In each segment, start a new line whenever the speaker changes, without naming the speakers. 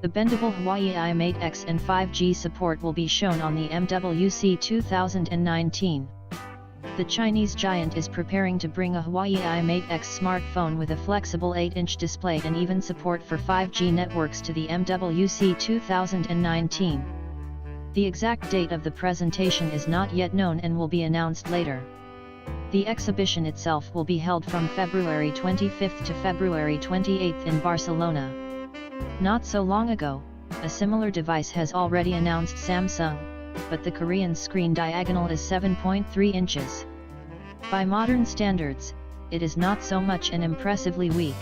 The bendable Huawei Mate X and 5G support will be shown on the MWC 2019. The Chinese giant is preparing to bring a Huawei Mate X smartphone with a flexible 8-inch display and even support for 5G networks to the MWC 2019. The exact date of the presentation is not yet known and will be announced later. The exhibition itself will be held from February 25 to February 28 in Barcelona. Not so long ago, a similar device has already announced Samsung, but the Korean screen diagonal is 7.3 inches. By modern standards, it is not so much and impressively weak.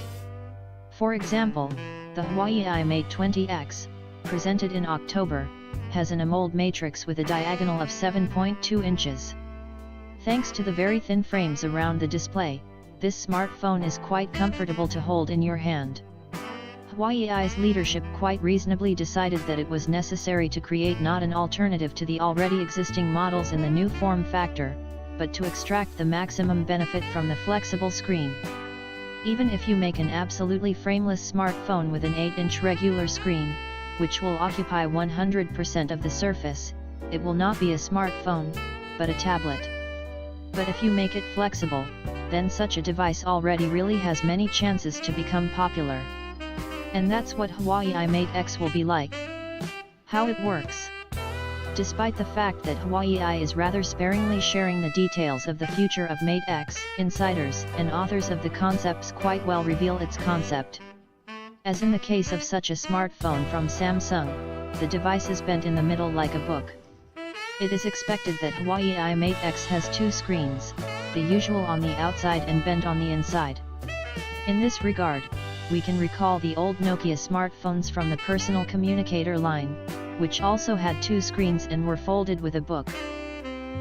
For example, the Huawei Mate 20X, presented in October, has an AMOLED matrix with a diagonal of 7.2 inches. Thanks to the very thin frames around the display, this smartphone is quite comfortable to hold in your hand. Huawei's leadership quite reasonably decided that it was necessary to create not an alternative to the already existing models in the new form factor, but to extract the maximum benefit from the flexible screen. Even if you make an absolutely frameless smartphone with an 8-inch regular screen, which will occupy 100% of the surface, it will not be a smartphone, but a tablet. But if you make it flexible, then such a device already really has many chances to become popular. And that's what Huawei Mate X will be like. How it works. Despite the fact that Huawei is rather sparingly sharing the details of the future of Mate X, insiders and authors of the concepts quite well reveal its concept. As in the case of such a smartphone from Samsung, the device is bent in the middle like a book. It is expected that Huawei Mate X has two screens, the usual on the outside and bent on the inside. In this regard, we can recall the old Nokia smartphones from the personal communicator line, which also had two screens and were folded with a book.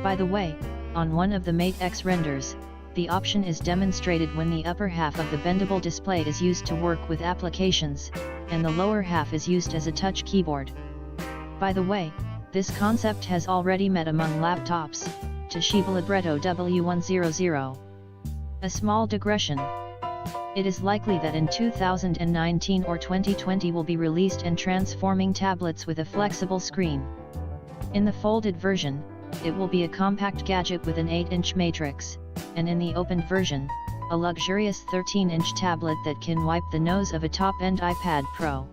By the way, on one of the Mate X renders, the option is demonstrated when the upper half of the bendable display is used to work with applications, and the lower half is used as a touch keyboard. By the way, this concept has already met among laptops, Toshiba Libretto W100. A small digression. It is likely that in 2019 or 2020 will be released and transforming tablets with a flexible screen. In the folded version, it will be a compact gadget with an 8-inch matrix, and in the opened version, a luxurious 13-inch tablet that can wipe the nose of a top-end iPad Pro.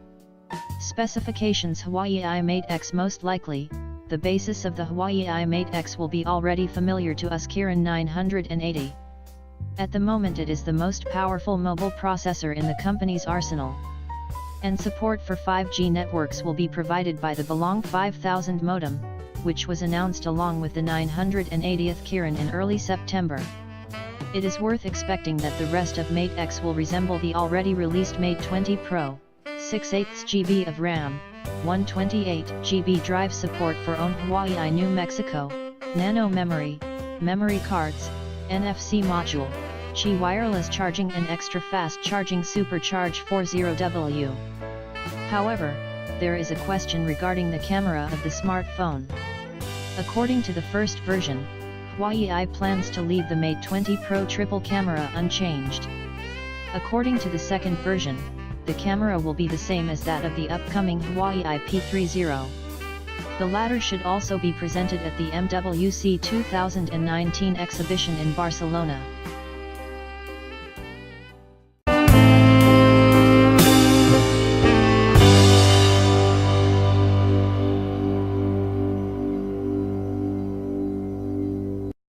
Specifications: Huawei Mate X. Most likely, the basis of the Huawei Mate X will be already familiar to us, Kirin 980. At the moment it is the most powerful mobile processor in the company's arsenal. And support for 5G networks will be provided by the Belong 5000 modem, which was announced along with the 980th Kirin in early September. It is worth expecting that the rest of Mate X will resemble the already released Mate 20 Pro, 6/8 GB of RAM, 128 GB drive support for own Huawei New Mexico, nano memory, memory cards, NFC module, Qi wireless charging and extra fast charging Supercharge 40W. However, there is a question regarding the camera of the smartphone. According to the first version, Huawei plans to leave the Mate 20 Pro triple camera unchanged. According to the second version, the camera will be the same as that of the upcoming Huawei P30. The latter should also be presented at the MWC 2019 exhibition in Barcelona.